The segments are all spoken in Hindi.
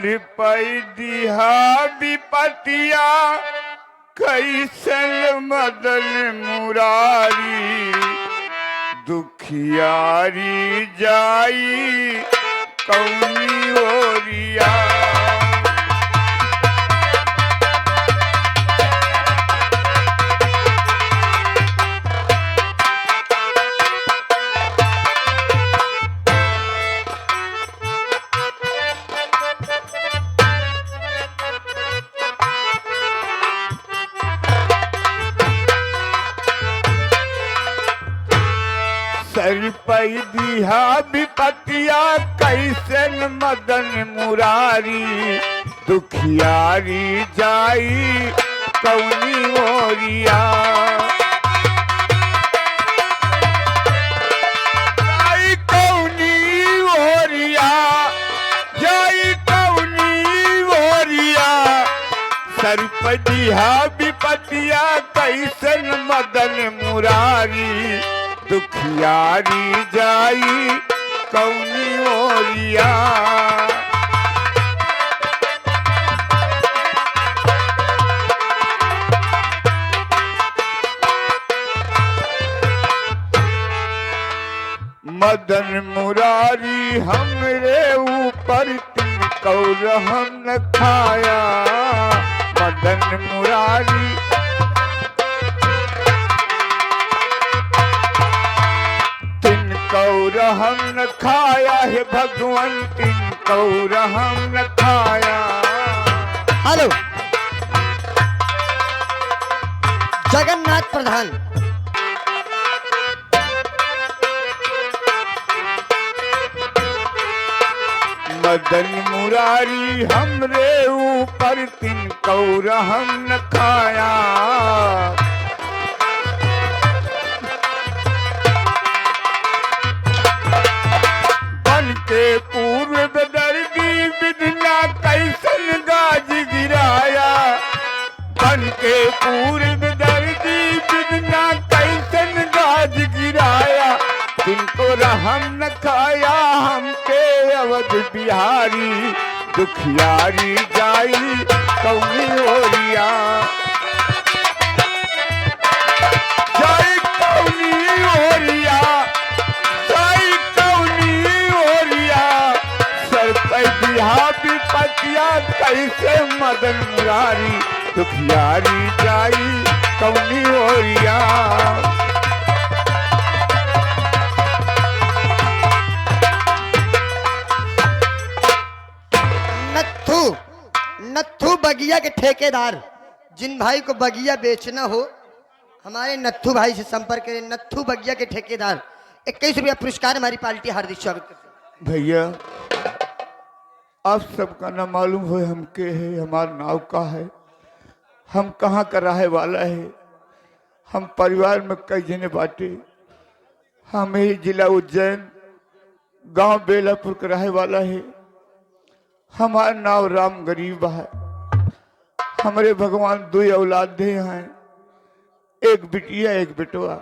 सर पई दिहा विपतिया कैसन मदन मुरारी दुखियारी जाई कौनी ओरिया। सर पई दिहा विपतिया कैसन मदन मुरारी दुखियारी जाई कौनी ओरिया। जाई कौनी ओरिया, जाई कौनी ओरिया। सर पई दिहा विपतिया कैसन मदन मुरारी दुखियारी जाई कौनी ओरिया। मदन मुरारी हमरे ऊपर तिनको रहम न खाया। मदन मुरारी रहम न खाया है भगवान तिनको रहम न खाया। हेलो जगन्नाथ प्रधान मदन मुरारी हमरे ऊपर तिनको रहम न खाया। के पूर्व दर्दी विधना कैसन गाज गिराया। बन के पूर्व दर्दी विधना कैसन गाज गिराया। तिनको रहम न खाया हमके अवध बिहारी दुखियारी जाई कौनी ओरिया। जाई कौनी ओरिया, विपतिया कैसे मदन मुरारी दुखियारी जाई कौनी ओरिया। नत्थू नत्थू बगिया के ठेकेदार, जिन भाई को बगिया बेचना हो हमारे नत्थू भाई से संपर्क करें। नत्थू बगिया के ठेकेदार 21 रुपया पुरस्कार हमारी पार्टी हार्दिक स्वागत करती है। भैया आप सबका ना मालूम हो हम के है, हमारा नाव का है, हम कहाँ का रहे वाला है। हम परिवार में कई जने बाटे। हम ही जिला उज्जैन गांव बेलापुर का रहे वाला है। हमारा नाव राम गरीब है। हमारे भगवान दो औलाद दे हैं, एक बिटिया एक बेटवा।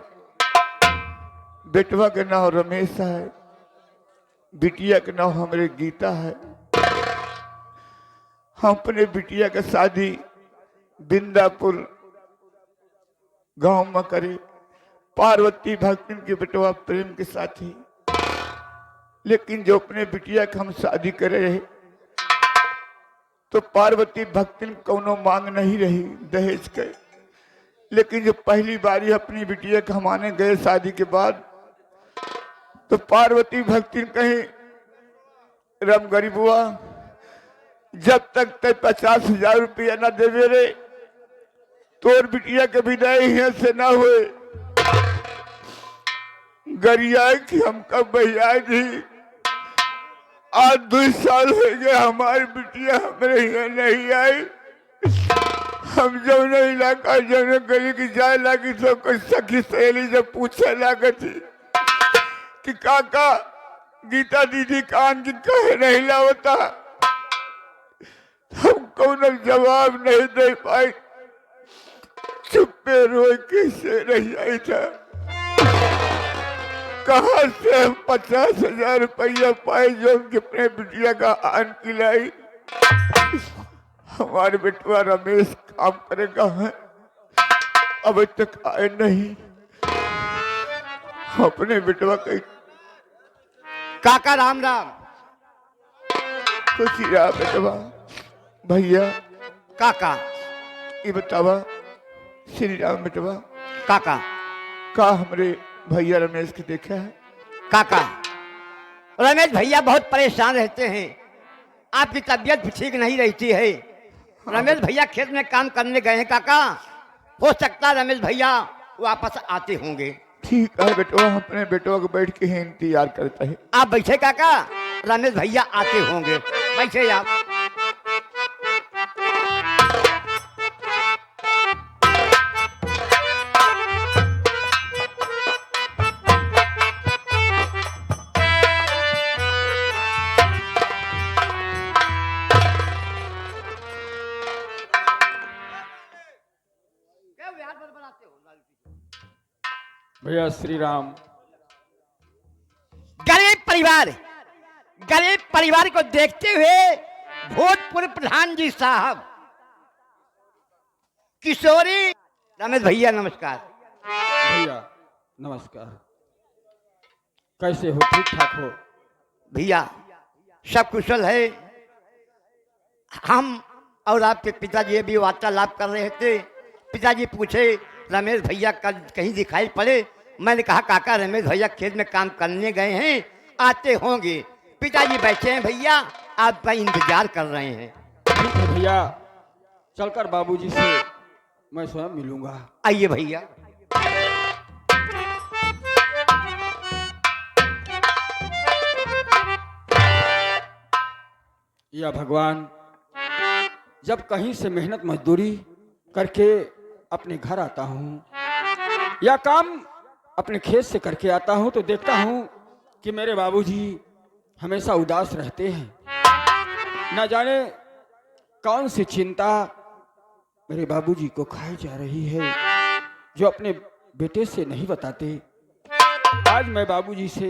बेटवा के नाम रमेश है, बिटिया के नाम हमारे गीता है। हम अपने बिटिया का शादी बिंदापुर गांव में करे, पार्वती भक्तिन के बेटवा प्रेम के साथ ही। लेकिन जो अपने बिटिया का हम शादी करे रहे तो पार्वती भक्तिन कोनो मांग नहीं रही दहेज के। लेकिन जो पहली बारी अपनी बिटिया का हम आने गए शादी के बाद तो पार्वती भक्तिन कहीं राम गरीबुआ जब तक ते 50,000 रुपया न देवे रे तोर बिटिया के विदाई यहाँ से ना हुए। गरिया की हम कब भैया थी, आज 2 साल हो गए हमारी बिटिया हमारे यहाँ नहीं आई। हम जब इलाका जब गली की जाए लगी तो कोई सखी सहेली जब पूछे लगी थी कि काका गीता दीदी कान की कहे नहीं लावता, हमको न जवाब नहीं दे पाई, चुप्पे रोए कैसे रह आई था। कहाँ से हम 50,000 रुपया पाए जो उनके अपने बिटिया का आन खिलाई। हमारे बेटवा रमेश काम करेगा है, अभी तक आए नहीं। अपने बेटवा कहीं काका राम राम। खुशी रहा बेटवा। भैया काका ये बतावा, श्री राम बेटवा काका का हमरे भैया रमेश के देखा है? काका रमेश भैया बहुत परेशान रहते हैं, आपकी तबीयत भी ठीक नहीं रहती है। रमेश भैया खेत में काम करने गए हैं काका, हो सकता है रमेश भैया वापस आते होंगे। ठीक है बेटवा, हम अपने बेटवा को बैठ के ही इंतजार करता है। आप बैठे काका, रमेश भैया आते होंगे, बैठे आप। भैया श्री राम। गरीब परिवार को देखते हुए भूतपूर्व प्रधान जी साहब किशोरी। रमेश भैया नमस्कार। भैया नमस्कार, कैसे हो? ठीक ठाक हो? भैया सब कुशल है। हम और आपके पिताजी भी वार्तालाप कर रहे थे। पिताजी पूछे रमेश भैया कल कहीं दिखाई पड़े। मैंने कहा काका रमेश भैया खेत में काम करने गए हैं, आते होंगे। पिताजी बैठे हैं भैया, आपका इंतजार कर रहे हैं। ठीक है भैया, चलकर बाबूजी से मैं स्वयं मिलूंगा। आइए भैया। या भगवान, जब कहीं से मेहनत मजदूरी करके अपने घर आता हूँ या काम अपने खेत से करके आता हूँ तो देखता हूँ कि मेरे बाबूजी हमेशा उदास रहते हैं। न जाने कौन सी चिंता मेरे बाबूजी को खाई जा रही है जो अपने बेटे से नहीं बताते। आज मैं बाबूजी से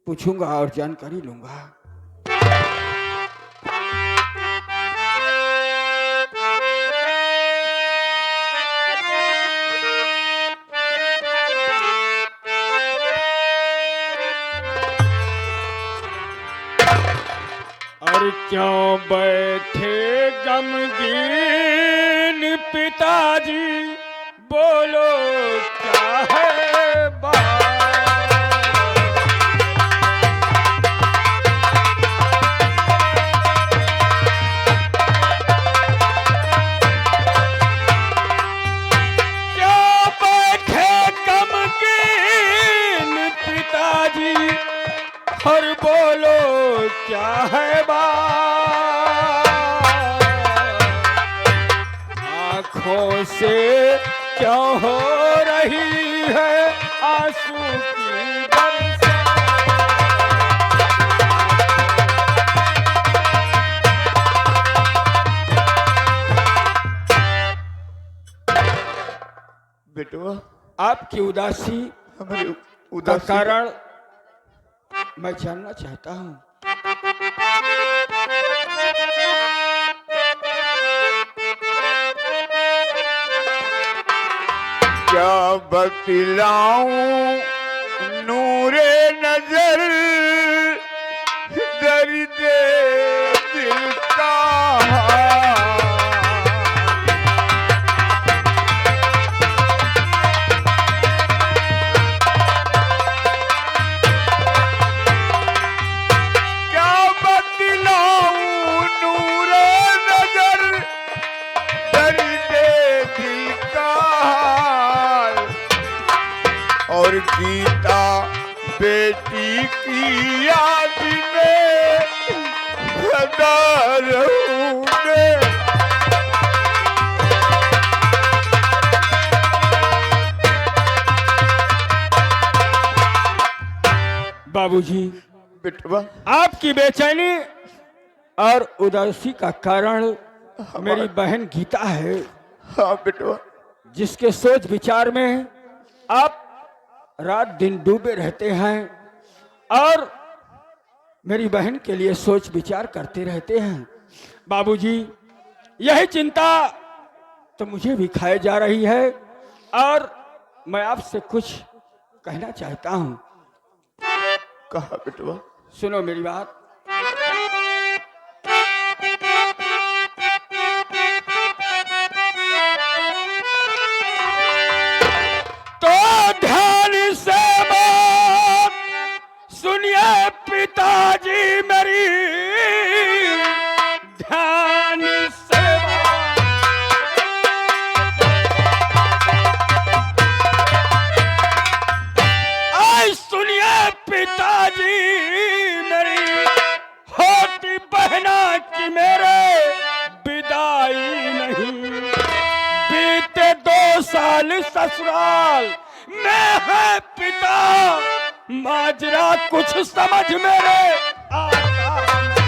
पूछूंगा और जानकारी लूंगा। और क्यों बैठे गमगीन पिताजी, बोलो क्या है बात? क्यों बैठे गमगीन पिताजी, और बोलो क्या है बात? आँखों से क्यों हो रही है आंसू की बरसात? बेटवा आपकी उदासी हमारी का उदासी कारण मैं जानना चाहता हूँ। क्या बतलाऊं नूरे नजर, दर्द दिल का। क्या बतलाऊं नूरे नजर, दर्द दिल का। और गीता बेटी की याद में सदा रहूंगे। बाबूजी, बेटवा आपकी बेचैनी और उदासी का कारण मेरी बहन गीता है, हाँ बेटवा, जिसके सोच विचार में आप रात दिन डूबे रहते हैं और मेरी बहन के लिए सोच विचार करते रहते हैं। बाबूजी, यही चिंता तो मुझे भी खाए जा रही है और मैं आपसे कुछ कहना चाहता हूं। कहा बेटवा। सुनो मेरी बात। तो ध्यान से बात सुनिए पिताजी मेरी, ध्यान से बात। आज सुनिए पिताजी मेरी, होती बहना की मेरे विदाई नहीं। बीते 2 साल ससुराल में है पिता, माजरा कुछ समझ मेरे आता नहीं।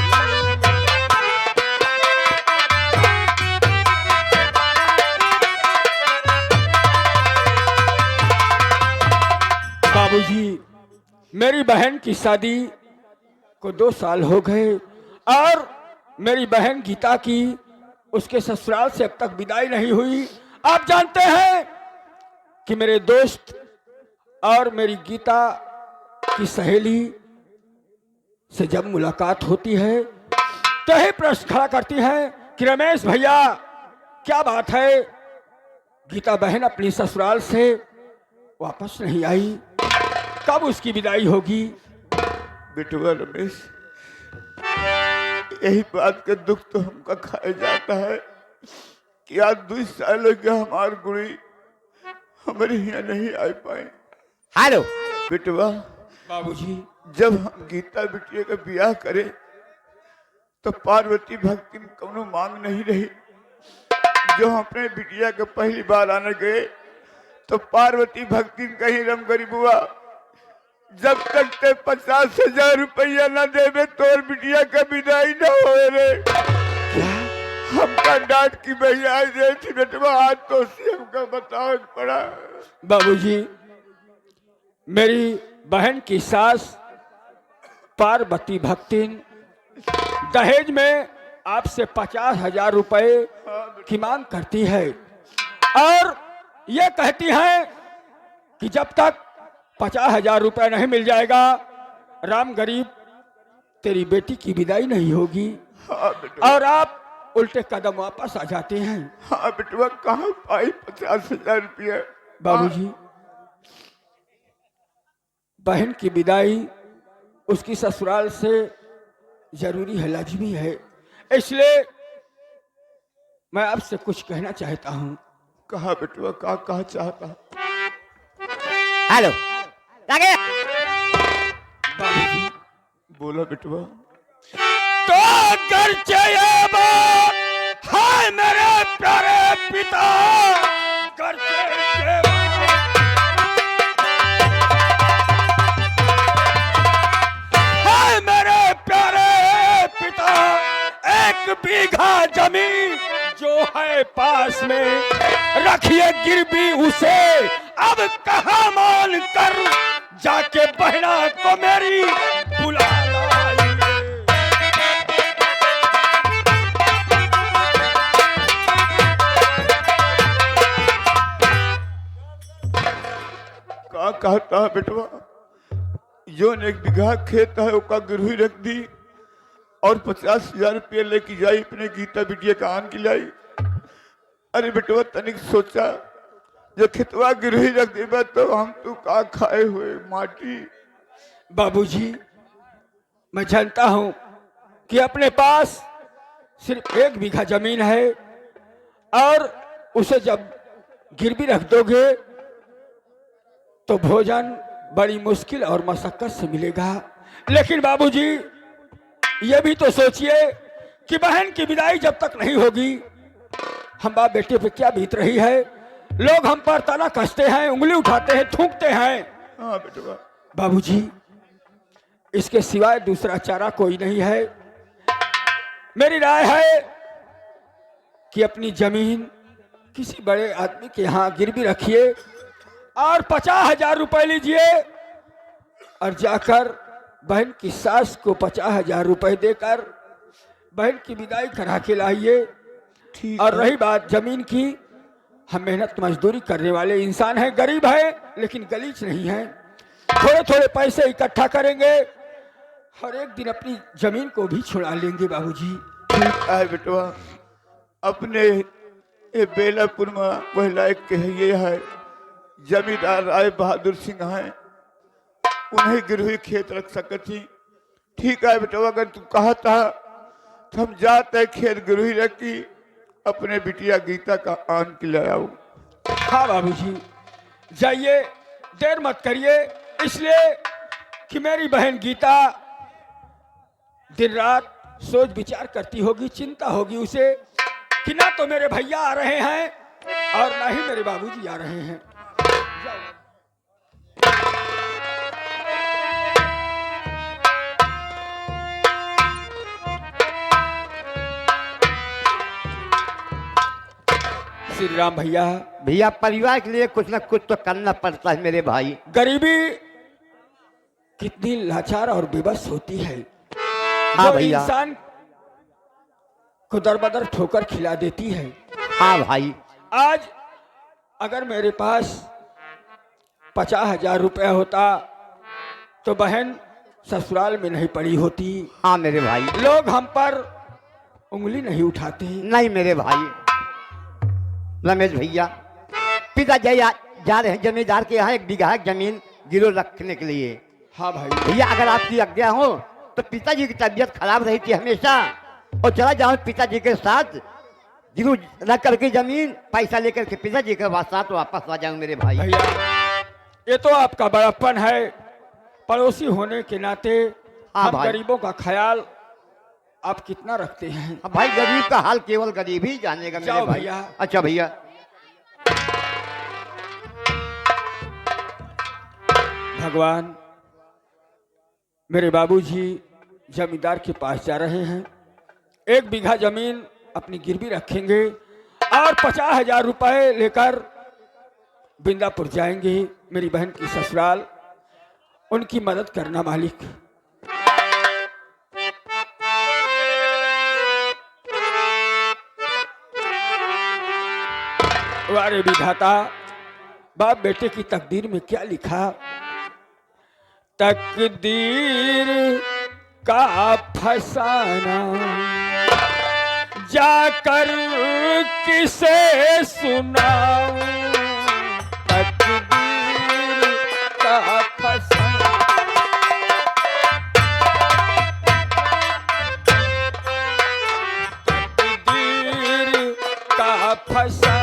बाबूजी, मेरी बहन की शादी को 2 साल हो गए और मेरी बहन गीता की उसके ससुराल से अब तक विदाई नहीं हुई। आप जानते हैं कि मेरे दोस्त और मेरी गीता की सहेली से जब मुलाकात होती है तो ही प्रश्न खड़ा करती है कि रमेश भैया, क्या बात है, गीता बहन अपनी ससुराल से वापस नहीं आई, कब उसकी विदाई होगी? बेटवा रमेश, यही बात का दुख तो हमका खाया जाता है कि आज 2 साल हो गया हमार गुड़ी हमारे यहाँ नहीं आ पाए। हेलो बेटवा, बाबूजी, जब हम गीता बिटिया का ब्याह करे तो पार्वती भक्ति में कोनो मांग नहीं रही। जो हम अपने बिटिया के पहली बार आने गए तो पार्वती भक्ति कहीं रम गरीबुआ, जब तक ते 50,000 रुपया न देवे तोर बिटिया का विदाई न होए रे। हमका डांट की भैया आई रही थी बेटवा, आज तो हमका बताओ पड़ा। बाबूजी, मेरी बहन की सास पार्वती भक्तिन दहेज में आपसे 50,000 रुपए की मांग करती है और ये कहती है कि जब तक 50,000 रुपए नहीं मिल जाएगा, राम गरीब, तेरी बेटी की विदाई नहीं होगी। हाँ बेटवा। और आप उल्टे कदम वापस आ जाते हैं। हाँ बेटवा, कहाँ पाई 50,000 रुपया? बाबूजी, बहन की विदाई उसकी ससुराल से जरूरी है, लाजमी है, इसलिए मैं आपसे कुछ कहना चाहता हूं। कहा बेटवा, कहा चाहता? हेलो लगे बाबूजी, बोला बेटवा। तो अगर चाहिए बात हाय मेरे प्यारे पिता, घर चाहिए हाय मेरे प्यारे पिता, 1 बीघा जमीन जो है पास में रखिए गिरवी उसे, अब कहाँ मान कर जाके बहना को मेरी बुला लाइए। का कहता है बेटवा? जो 1 बीघा खेत है उसका गिरवी रख दी और 50,000 रुपया लेके जाई अपने गीता बिटिया का आन की लाई। अरे बेटवा, तनिक सोचा, जो खेतवा गिरवी रख देबा तो हम तू का खाए हुए माटी। बाबूजी, मैं जानता हूं कि अपने पास सिर्फ 1 बीघा जमीन है और उसे जब गिरवी रख दोगे तो भोजन बड़ी मुश्किल और मशक्कत से मिलेगा। लेकिन बाबूजी, ये भी तो सोचिए कि बहन की विदाई जब तक नहीं होगी, हम बाप बेटे पे क्या बीत रही है। लोग हम पर ताना कसते हैं, उंगली उठाते हैं, थूकते हैं। हाँ बेटवा। बाबूजी, इसके सिवाय दूसरा चारा कोई नहीं है। मेरी राय है कि अपनी जमीन किसी बड़े आदमी के यहाँ गिरवी रखिए और 50,000 रुपए लीजिए और जाकर बहन की सास को 50,000 रुपए देकर बहन की विदाई करा के लाइए। ठीक और है। रही बात जमीन की, हम मेहनत मजदूरी करने वाले इंसान हैं, गरीब है लेकिन गलीच नहीं है। थोड़े थोड़े पैसे इकट्ठा करेंगे और एक दिन अपनी जमीन को भी छुड़ा लेंगे बाबूजी। ठीक है बेटवा। अपने ये बेलापुर में वह लायक के ये है जमींदार राय बहादुर सिंह हैं, उन्हें गिरवी खेत रख सकती। ठीक है बेटवा, अगर तू कहा था तो हम जाते खेत गिरवी रखी, अपने बिटिया गीता का आन के ले आऊं। हाँ बाबूजी, जाइए, देर मत करिए, इसलिए कि मेरी बहन गीता दिन रात सोच विचार करती होगी, चिंता होगी उसे कि ना तो मेरे भैया आ रहे हैं और ना ही मेरे बाबूजी आ रहे हैं। श्री राम भैया। भैया परिवार के लिए कुछ ना कुछ तो करना पड़ता है मेरे भाई। गरीबी कितनी लाचार और बेबस होती है, हाँ जो भैया। इंसान को दरबदर ठोकर खिला देती है। हाँ भाई। आज अगर मेरे पास 50,000 रुपया होता तो बहन ससुराल में नहीं पड़ी होती, हाँ मेरे भाई। लोग हम पर उंगली नहीं उठाते। नहीं मेरे भाई। रमेश भैया, पिता जा रहे हैं जमींदार के यहाँ 1 बीघा जमीन गिरो रखने के लिए। हाँ भाई। भैया अगर आपकी आज्ञा हो तो पिताजी की तबीयत खराब रही थी हमेशा, और चला जाऊं पिताजी के साथ गिरो रख करके जमीन, पैसा लेकर के पिताजी के साथ वापस आ जाऊं मेरे भाई। भैया ये तो आपका बड़प्पन है, पड़ोसी होने के नाते हाँ हम भाई। गरीबों का ख्याल आप कितना रखते हैं। अब भाई गरीब का हाल केवल गरीब ही जानेगा मेरे जाओ भाई। भैया। अच्छा भैया। भगवान, मेरे बाबूजी जमींदार के पास जा रहे हैं, 1 बीघा जमीन अपनी गिरवी रखेंगे और 50,000 रुपए लेकर बिंदापुर जाएंगे मेरी बहन की ससुराल, उनकी मदद करना मालिक। वारे विधाता, बाप बेटे की तकदीर में क्या लिखा। तकदीर का फसाना जाकर किसे सुनाऊं, तकदीर का फसाना। तकदीर का फसाना